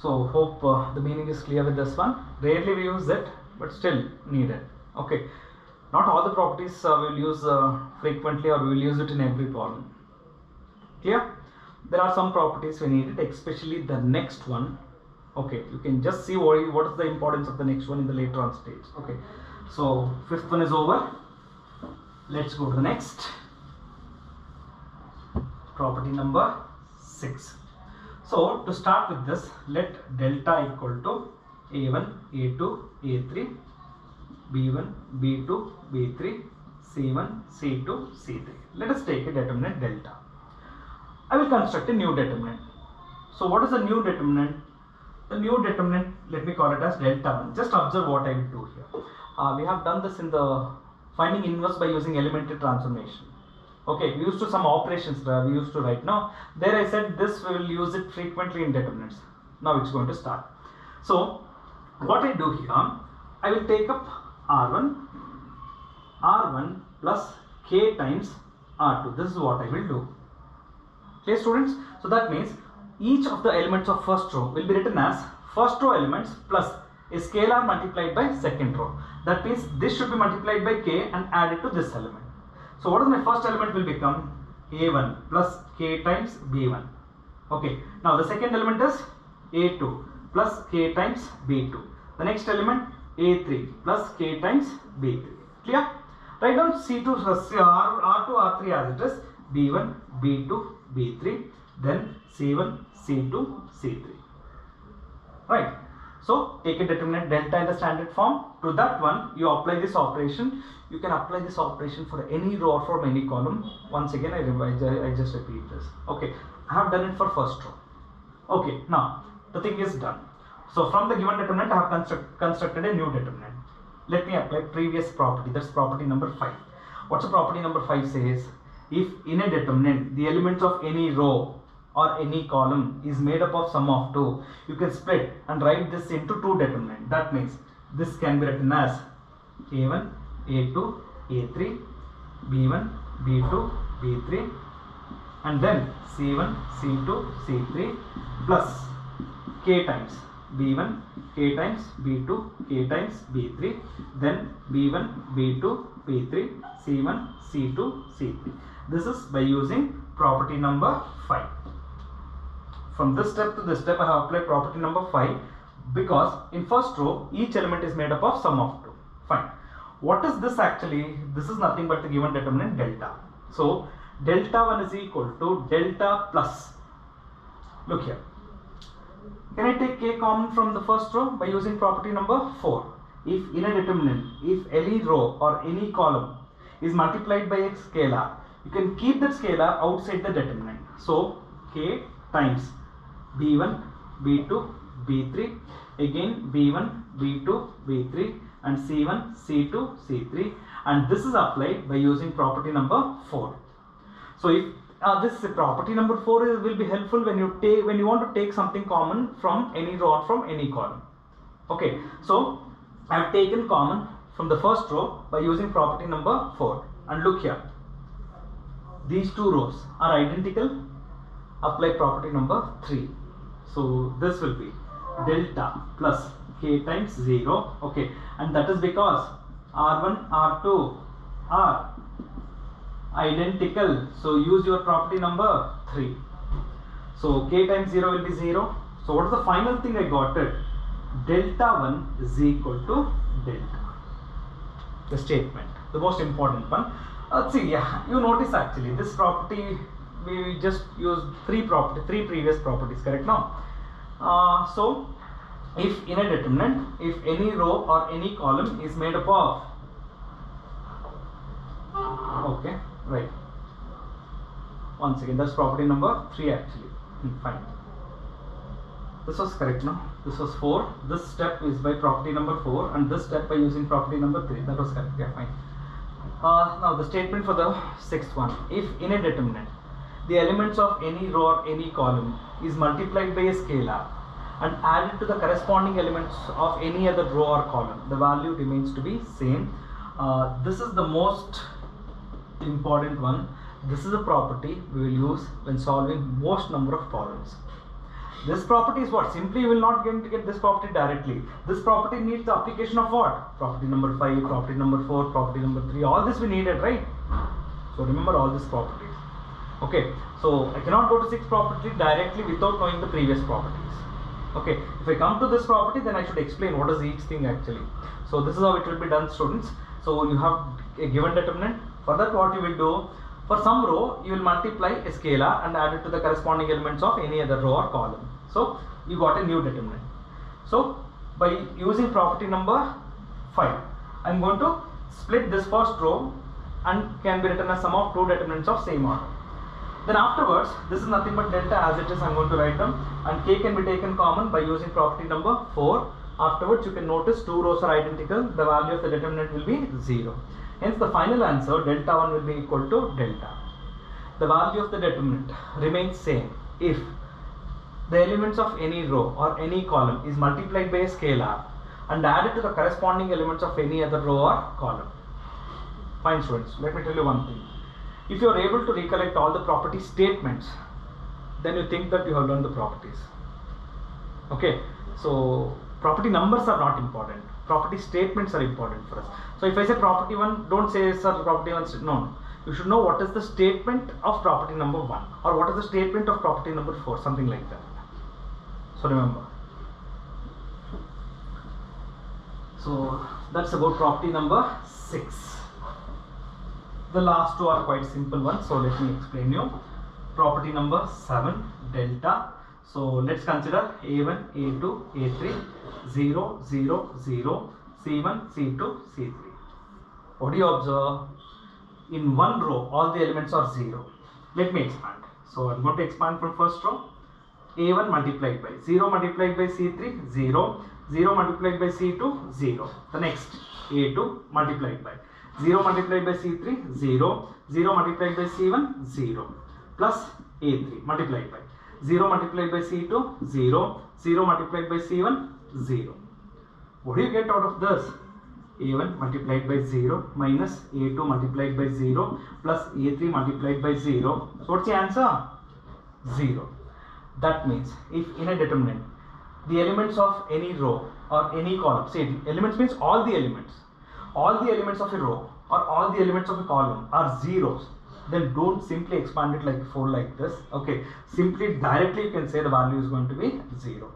So hope the meaning is clear with this one. Rarely we use it, but still needed. Okay, not all the properties we will use frequently, or we will use it in every problem. Clear? There are some properties we need it, especially the next one. Okay, you can just see what is the importance of the next one in the later on stage. Okay, so fifth one is over. Let's go to the next. Property number 6. So to start with this, let delta equal to a1, a2, a3, b1, b2, b3, c1, c2, c3. Let us take a determinant delta. I will construct a new determinant. So what is the new determinant? The new determinant, let me call it as delta 1. Just observe what I will do here. We have done this in the finding inverse by using elementary transformation. Okay, we used to some operations we used to write. Now there I said this we will use it frequently in determinants. Now it's going to start. So what I do here, I will take up r1 plus k times r2. This is what I will do. Okay, students, so that means each of the elements of first row will be written as first row elements plus a scalar multiplied by second row. That means this should be multiplied by k and added to this element. So what is my first element will become a1 plus k times b1. Okay, now the second element is a2 plus k times b2. The next element a3 plus k times b3. Clear? Write down c2 plus r2 r3 as it is, b1 b2 b3, then c1 c2 c3. Right? So take a determinant delta in the standard form. To that one you apply this operation. You can apply this operation for any row or for any column. Once again I just repeat this. Okay, I have done it for first row. Okay, now the thing is done. So from the given determinant I have constructed a new determinant. Let me apply previous property, that's property number 5. What's the property number 5 says? If in a determinant the elements of any row or any column is made up of sum of 2, you can split and write this into two determinants. That means this can be written as a1, a2, a3, b1, b2, b3, and then c1, c2, c3 plus k times b1, k times b2, k times b3, then b1, b2, b3, c1, c2, c3. This is by using property number 5. From this step to this step I have applied property number 5 because in first row each element is made up of sum of 2. Fine. What is this actually? This is nothing but the given determinant delta. So delta 1 is equal to delta plus. Look here. Can I take k common from the first row by using property number 4? If in a determinant, if any row or any column is multiplied by a scalar, you can keep that scalar outside the determinant. So k times b1, b2, b3, again b1, b2, b3, and c1, c2, c3, and this is applied by using property number 4. So if this property number 4 will be helpful when you want to take something common from any row or from any column. Okay, so I have taken common from the first row by using property number 4, and look here, these two rows are identical. Apply property number 3. So this will be delta plus k times 0. Okay, and that is because r1 r2 are identical, so use your property number 3. So k times 0 will be 0. So what is the final thing I got it? Delta 1 is equal to delta. The statement, the most important one. See, yeah, you notice actually this property we just used three previous properties, correct? Now so if in a determinant, if any row or any column is made up of, okay, right, once again that's property number 3 actually. Fine, this was correct. No, this was 4. This step is by property number 4 and this step by using property number 3. That was correct. Yeah, fine. Now the statement for the sixth one. If in a determinant the elements of any row or any column is multiplied by a scalar and added to the corresponding elements of any other row or column, the value remains to be same. This is the most important one. This is a property we will use when solving most number of problems. This property is what? Simply you will not going to get this property directly. This property needs the application of what? Property number 5, property number 4, property number 3. All this we needed, right? So remember all these properties. Okay, so I cannot go to 6th property directly without knowing the previous properties. Okay, if I come to this property, then I should explain what is each thing actually. So this is how it will be done, students. So you have a given determinant. For that, what you will do, for some row you will multiply a scalar and add it to the corresponding elements of any other row or column. So you got a new determinant. So by using property number 5, I am going to split this first row and can be written as sum of two determinants of same order. Then afterwards, this is nothing but delta as it is. I am going to write them, and k can be taken common by using property number 4. Afterwards, you can notice two rows are identical. The value of the determinant will be 0. Hence, the final answer delta 1 will be equal to delta. The value of the determinant remains same if the elements of any row or any column is multiplied by a scalar and added to the corresponding elements of any other row or column. Fine, students. Let me tell you one thing. If you are able to recollect all the property statements, then you think that you have learned the properties. Okay, so property numbers are not important. Property statements are important for us. So if I say property 1, don't say sir property 1. No, you should know what is the statement of property number 1 or what is the statement of property number 4, something like that. So remember. So that's about property number 6. The last two are quite simple ones, so let me explain you. Property number 7, delta. So let's consider A1, A2, A3, 0, 0, 0, C1, C2, C3. What do you observe? In one row, all the elements are 0. Let me expand. So I'm going to expand from first row. A1 multiplied by 0 multiplied by C3, 0, 0 multiplied by C2, 0. The next, A2 multiplied by 0 multiplied by C3, 0, 0 multiplied by C1, 0, plus A3 multiplied by 0 multiplied by C2, 0, 0 multiplied by C1, 0. What do you get out of this? A1 multiplied by 0 minus A2 multiplied by 0 plus A3 multiplied by 0. So what's the answer? 0. That means if in a determinant, the elements of any row or any column, say elements means all the elements of a row or all the elements of a column are zeros, then don't simply expand it like 4 like this. Okay, simply directly you can say the value is going to be 0.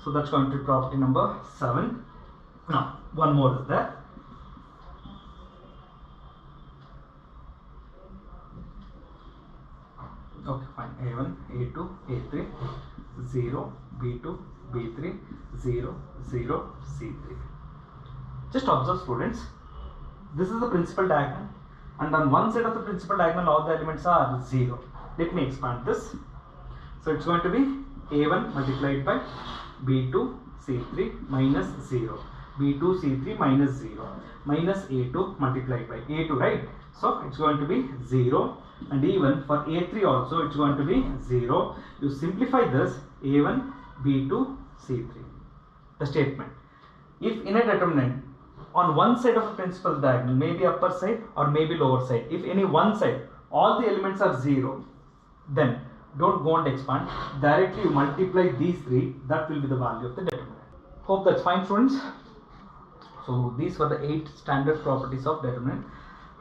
So that's going to be property number 7. Now one more is there. Okay, fine. A1, A2, A3, 0, B2, B3, 0, 0, C3. Just observe, students. This is the principal diagonal, and on one side of the principal diagonal all the elements are 0. Let me expand this. So it's going to be A1 multiplied by B2 C3 minus 0, B2 C3 minus 0, minus A2 multiplied by A2, right? So it's going to be 0, and even for A3 also it's going to be 0. You simplify this, A1 B2 C3. The statement, if in a determinant on one side of a principal diagonal, maybe upper side or maybe lower side, if any one side all the elements are 0, then don't go and expand. Directly you multiply these 3, that will be the value of the determinant. Hope that's fine, students. So these were the 8 standard properties of determinant.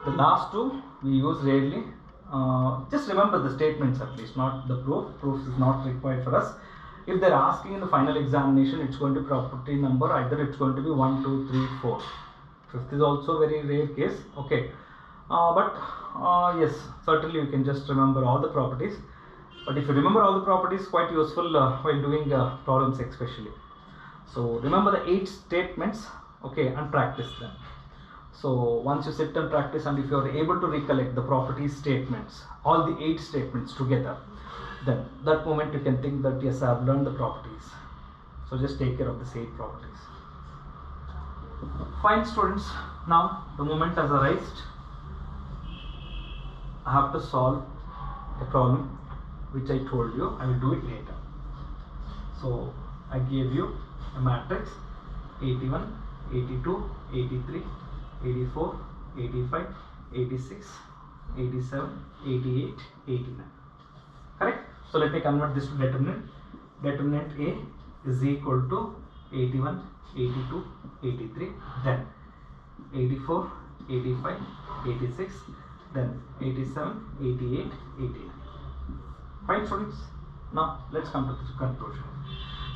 The last 2 we use rarely. Just remember the statements at least, not the proof. Proof is not required for us. If they're asking in the final examination, it's going to be property number, either it's going to be 1, 2, 3, 4. 5th is also very rare case. Okay, but yes, certainly you can just remember all the properties. But if you remember all the properties, quite useful while doing problems especially. So remember the 8 statements, okay, and practice them. So once you sit and practice, and if you are able to recollect the property statements, all the 8 statements together, then that moment you can think that yes, I have learned the properties. So just take care of these 8 properties. Fine, students. Now the moment has arisen. I have to solve a problem which I told you I will do it later. So I gave you a matrix 81, 82, 83, 84, 85, 86, 87, 88, 89. Correct? So let me convert this to determinant. determinant A is equal to 81, 82, 83, then 84, 85, 86, then 87, 88, 89. Fine students, now let's come to the conclusion.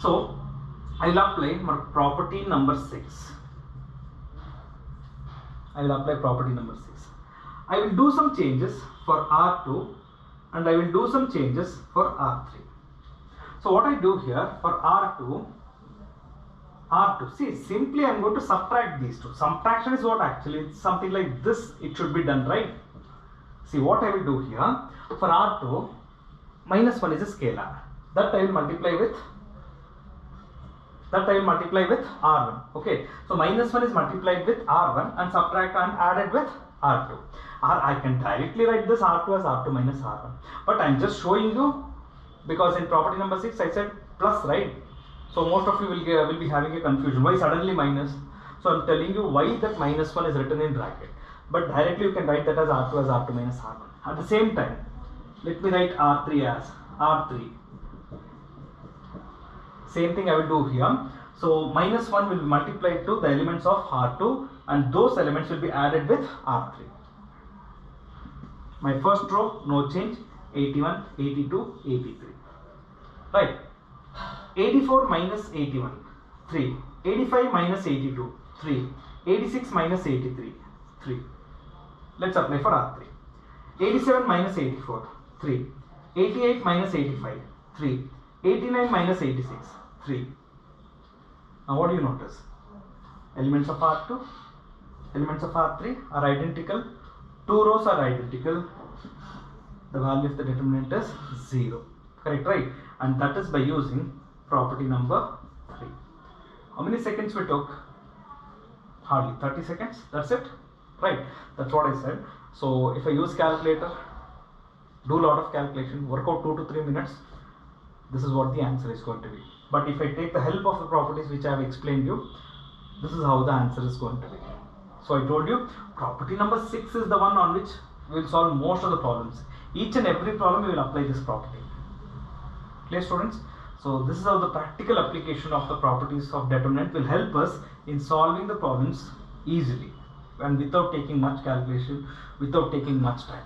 So I will apply property number 6. I will apply property number 6. I will do some changes for R2 and I will do some changes for R3. So what I do here for R2, see, simply I am going to subtract these two. Subtraction is what actually, it's something like this, it should be done, right? See what I will do here, for R2, minus 1 is a scalar. That I will multiply with R1. Okay, so minus 1 is multiplied with R1 and subtract and added with R2. I can directly write this R2 as R2 minus R1. But I am just showing you, because in property number 6 I said plus, right? So most of you will be having a confusion. Why suddenly minus? So I am telling you why that minus 1 is written in bracket. But directly you can write that as R2 minus R1. At the same time, let me write R3 as R3. Same thing I will do here. So minus 1 will be multiplied to the elements of R2 and those elements will be added with R3. My first row, no change, 81, 82, 83. Right. 84 minus 81, 3. 85 minus 82, 3. 86 minus 83, 3. Let's apply for R3. 87 minus 84, 3. 88 minus 85, 3. 89 minus 86, 3. Now what do you notice? Elements of R2, elements of R3 are identical. Two rows are identical. The value of the determinant is 0. Correct, right? And that is by using property number 3. How many seconds we took? Hardly 30 seconds. That's it. Right? That's what I said. So if I use calculator, do a lot of calculation, work out 2 to 3 minutes, this is what the answer is going to be. But if I take the help of the properties which I have explained you, this is how the answer is going to be. So I told you property number 6 is the one on which we will solve most of the problems. Each and every problem we will apply this property. Clear students? So this is how the practical application of the properties of determinant will help us in solving the problems easily and without taking much calculation, without taking much time.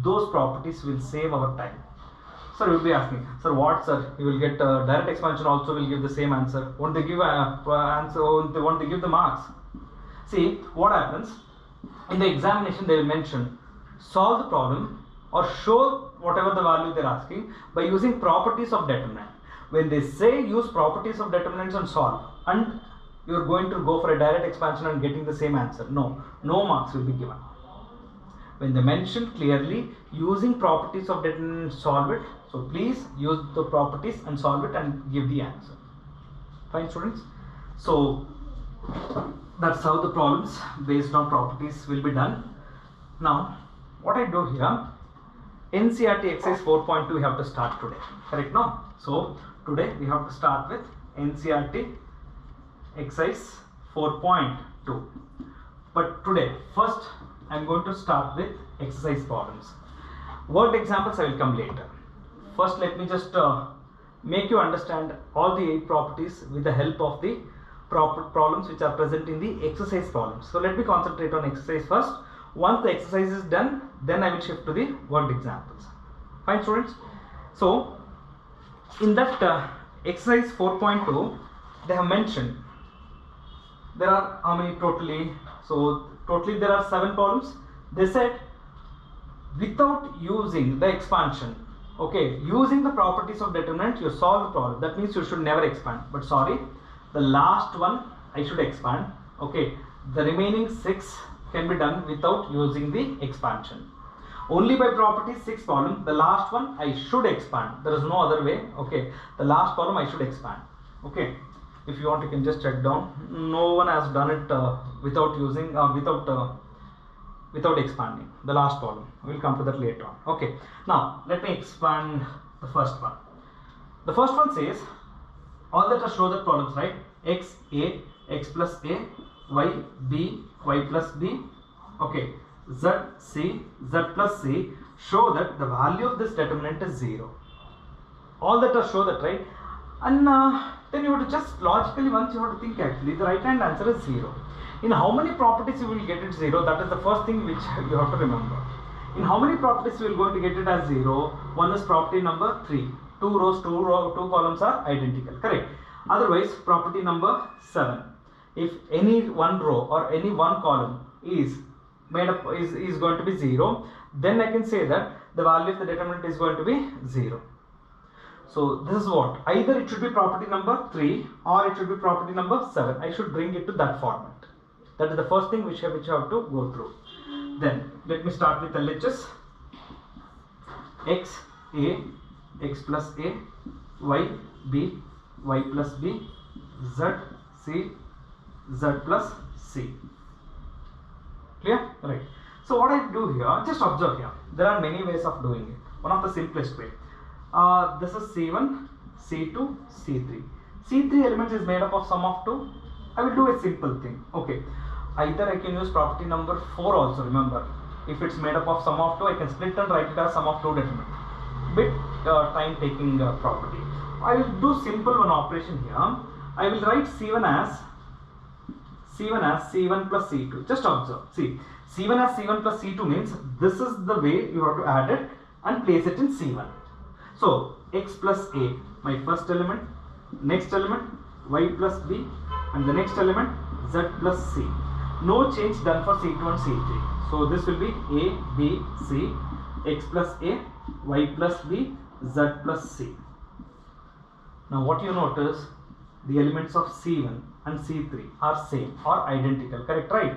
Those properties will save our time. Sir, you will be asking, sir, what, sir? You will get direct expansion also will give the same answer. Won't they give answer? Won't they give the marks? See what happens in the examination. They will mention solve the problem or show whatever the value they are asking by using properties of determinant. When they say use properties of determinants and solve, and you are going to go for a direct expansion and getting the same answer, no marks will be given. When they mention clearly using properties of determinant, solve it. So please use the properties and solve it and give the answer. Fine students. So that's how the problems based on properties will be done. Now what I do here, NCERT exercise 4.2 we have to start today. Correct now? So today we have to start with NCERT exercise 4.2. But today first I am going to start with exercise problems. Word examples I will come later. First let me just make you understand all the 8 properties with the help of the problems which are present in the exercise problems. So let me concentrate on exercise first. Once the exercise is done, then I will shift to the word examples. Fine students. So in that exercise 4.2 they have mentioned there are how many totally? So totally there are 7 problems. They said without using the expansion, okay, using the properties of determinant you solve the problem. That means you should never expand. But sorry, the last one I should expand. Okay, the remaining 6 can be done without using the expansion. Only by properties 6 problem, the last one I should expand. There is no other way. Okay, the last problem I should expand. Okay, if you want you can just check down. No one has done it without using without expanding the last problem. We will come to that later on. Okay, now let me expand the first one. The first one says all that are show that problems, right? X A, x plus A, y B, y plus B. Okay, z C, z plus C show that the value of this determinant is 0. All that are show that, right? And then you have to just logically, once you have to think actually, the right hand answer is 0. In how many properties you will get it 0? That is the first thing which you have to remember. In how many properties we are going to get it as 0? One is property number 3. Two columns are identical, correct? Otherwise, property number 7. If any one row or any one column is made up is going to be 0, then I can say that the value of the determinant is going to be 0. So this is what, either it should be property number 3 or it should be property number 7. I should bring it to that format. That is the first thing which you have to go through. Then let me start with LHS. X, A, X plus A, Y, B, Y plus B, Z, C, Z plus C. Clear? Right. So what I do here, just observe here. There are many ways of doing it. One of the simplest way. This is C1, C2, C3. C3 elements is made up of sum of 2. I will do a simple thing. Okay. Either I can use property number 4 also, remember. If it's made up of sum of 2, I can split and write it as sum of 2 determinant. Bit time taking property. I will do simple one operation here. I will write C1 as C1 plus C2. Just observe. See, C1 as C1 plus C2 means this is the way you have to add it and place it in C1. So, X plus A, my first element, next element, Y plus B, and the next element, Z plus C. No change done for C2 and C3. So, this will be A, B, C, X plus A, Y plus B, Z plus C. Now, what you notice, the elements of C1 and C3 are same or identical, correct, right?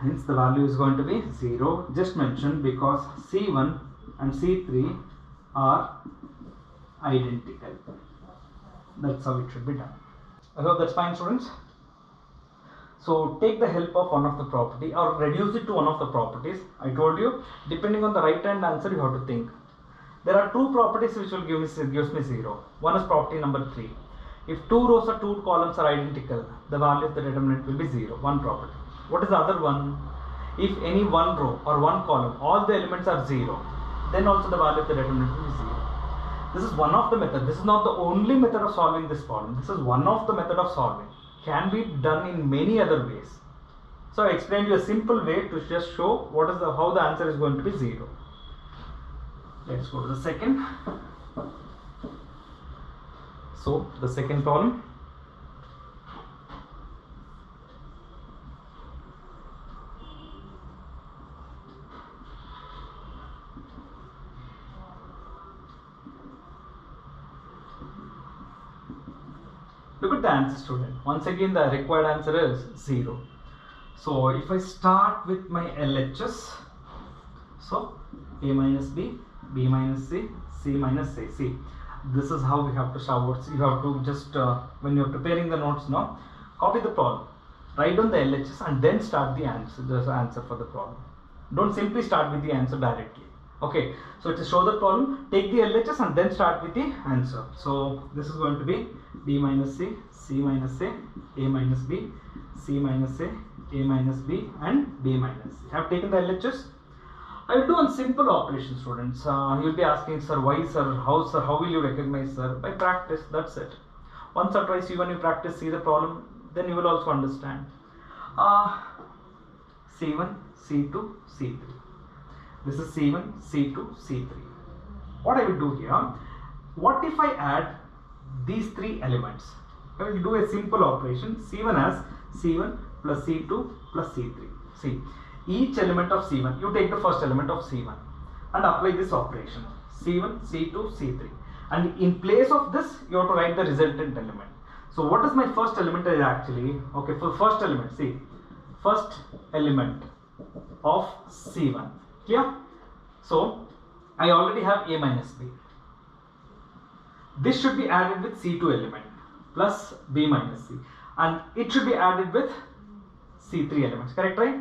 Hence, the value is going to be 0, just mentioned because C1 and C3 are identical. That's how it should be done. I hope that's fine, students. So take the help of one of the property or reduce it to one of the properties. I told you, depending on the right hand answer, you have to think. There are two properties which will gives me 0. One is property number 3. If two rows or two columns are identical, the value of the determinant will be 0. One property. What is the other one? If any one row or one column, all the elements are 0, then also the value of the determinant will be 0. This is one of the methods. This is not the only method of solving this problem. This is one of the method of solving. Can be done in many other ways. So I explained you a simple way to just show what is how the answer is going to be 0. Let's go to the second. So the second problem. Look at the answer, student. Once again, the required answer is 0. So if I start with my LHS, so A minus B, B minus C, C minus A. See, this is how we have to shout. You have to just, when you are preparing the notes now, copy the problem, write down the LHS and then start the answer for the problem. Don't simply start with the answer directly. Okay, so to show the problem, take the LHS and then start with the answer. So this is going to be B minus C, C minus A, A minus B, C minus A minus B, and B minus C. I have taken the LHS. I will do one simple operation, students. You will be asking, sir, why, sir, how will you recognize, sir? By practice, that's it. Once or twice, when you practice, see the problem, then you will also understand. C1, C2, C3. This is C1, C2, C3. What I will do here, what if I add these three elements? I will do a simple operation. C1 as C1 plus C2 plus C3. See, each element of C1, you take the first element of C1 and apply this operation. C1, C2, C3. And in place of this, you have to write the resultant element. So what is my first element is actually, okay, for first element, see, first element of C1. Clear? So I already have A minus B. This should be added with C2 element plus B minus C, and it should be added with C3 elements, correct, right?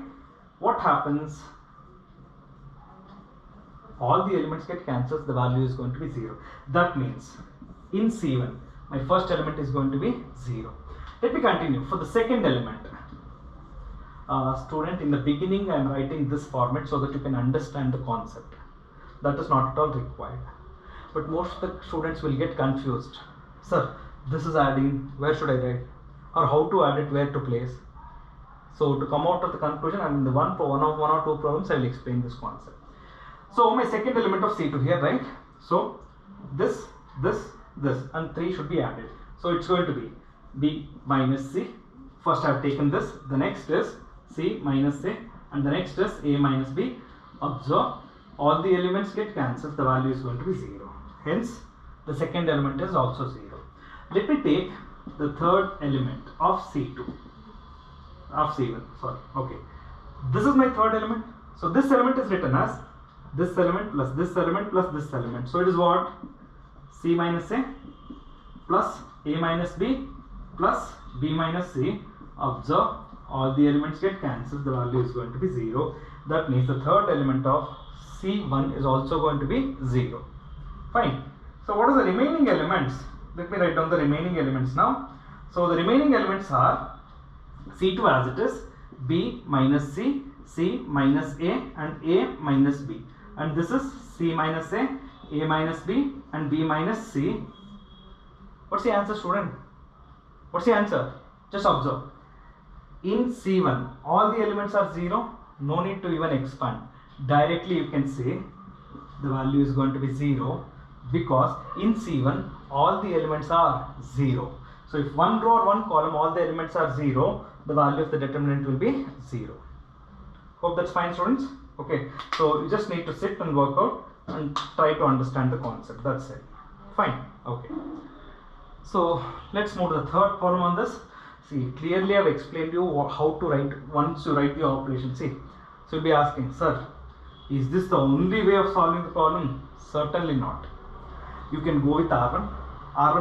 What happens? All the elements get cancelled, the value is going to be 0. That means in C1, my first element is going to be 0. Let me continue. For the second element, student, in the beginning I am writing this format so that you can understand the concept. That is not at all required. But most of the students will get confused. Sir, this is adding, where should I write? Or how to add it, where to place? So to come out of the conclusion, I mean the one or two problems, I will explain this concept. So my second element of C2 here, right? So this, and 3 should be added. So it's going to be B minus C. First I have taken this, the next is C minus A, and the next is A minus B. Observe, all the elements get cancelled, the value is going to be 0. Hence, the second element is also 0. Let me take the third element of C2, of C1, sorry, okay. This is my third element. So this element is written as this element plus this element plus this element. So it is what? C minus A plus A minus B plus B minus C. Observe, all the elements get cancelled, the value is going to be 0. That means the third element of C1 is also going to be 0. Fine. So what are the remaining elements? Let me write down the remaining elements now. So the remaining elements are C2 as it is, B minus C, C minus A, and A minus B. And this is C minus A minus B, and B minus C. What's the answer, student? What's the answer? Just observe. In C1, all the elements are 0. No need to even expand. Directly you can say the value is going to be 0, because in C1 all the elements are 0. So if one row or one column all the elements are 0, the value of the determinant will be 0. Hope that's fine, students. Okay, so you just need to sit and work out and try to understand the concept. That's it. Fine. Okay. So let's move to the third problem on this. See, clearly I have explained you how to write once you write the operation. See, so you'll be asking, sir, is this the only way of solving the problem? Certainly not. You can go with R1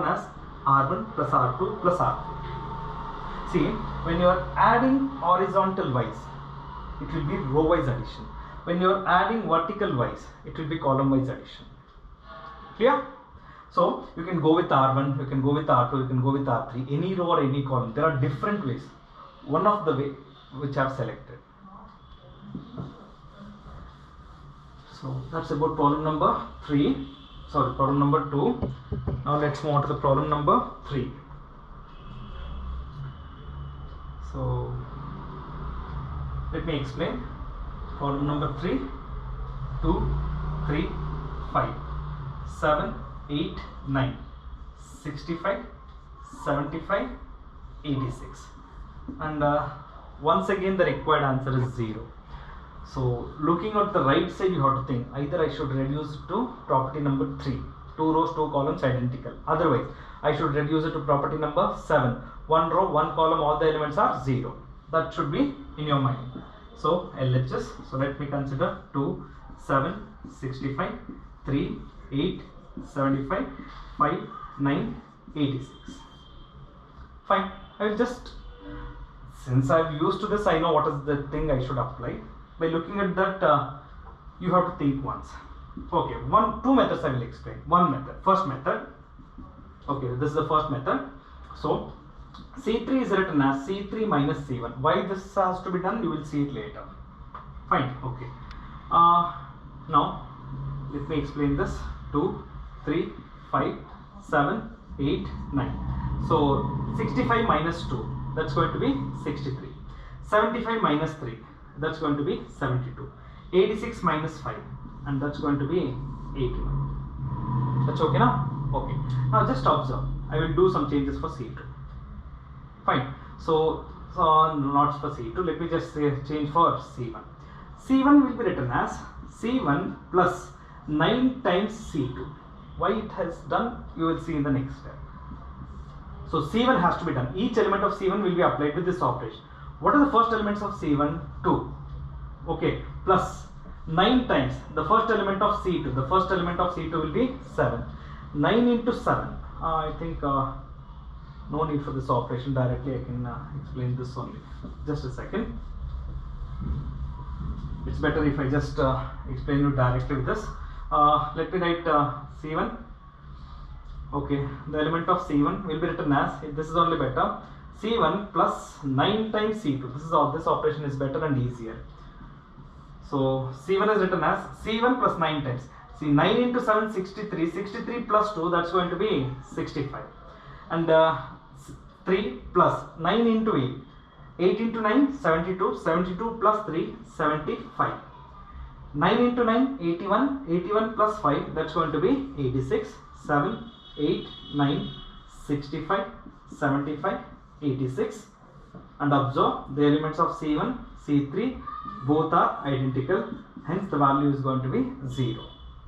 as R1 plus R2 plus R3. See, when you are adding horizontal wise, it will be row wise addition. When you are adding vertical wise, it will be column wise addition. Clear? So you can go with R1, you can go with R2, you can go with R3, any row or any column. There are different ways. One of the way which I have selected. So that's about problem number 3. Sorry, problem number 2. Now let's move on to the problem number 3. So let me explain. Problem number 3, 2, 3, 5, 7, 8, 9, 65, 75, 86. And once again the required answer is 0. So looking at the right side, you have to think either I should reduce it to property number 3, 2 rows 2 columns identical, otherwise I should reduce it to property number 7, 1 row 1 column all the elements are 0. That should be in your mind. So LHS, so let me consider 2, 7, 65, 3, 8, 75, 5, 9, 86. Fine, I will just, since I have used to this, I know what is the thing I should apply. By looking at that, you have to think once. Okay, two methods I will explain. One method, first method. Okay, this is the first method. So C3 is written as C3 minus C1. Why this has to be done, you will see it later. Fine, okay. Now let me explain this. 2, 3, 5, 7, 8, 9. So 65 minus 2, that's going to be 63. 75 minus 3, that's going to be 72. 86 minus 5, and that's going to be 81. That's okay now? Okay. Now just observe. I will do some changes for C2. Fine. So not for C2. Let me just say change for C1. C1 will be written as C1 plus 9 times C2. Why it has done, you will see in the next step. So C1 has to be done. Each element of C1 will be applied with this operation. What are the first elements of C1? 2. Okay. Plus 9 times the first element of C2. The first element of C2 will be 7. 9 into 7. I think no need for this operation. Directly I can explain this only. Just a second. It's better if I just explain you directly with this. Let me write C1. Okay, the element of C1 will be written as, this is only better, C1 plus 9 times C2. This operation is better and easier. So C1 is written as C1 plus 9 times. See, 9 into 7, 63. 63 plus 2, that's going to be 65. and 3 plus 9 into 8. 8 into 9, 72. 72 plus 3, 75. 9 into 9, 81. 81 plus 5, that's going to be 86. 7, 8, 9, 65, 75, 86. And observe the elements of C1, C3 both are identical, hence the value is going to be 0.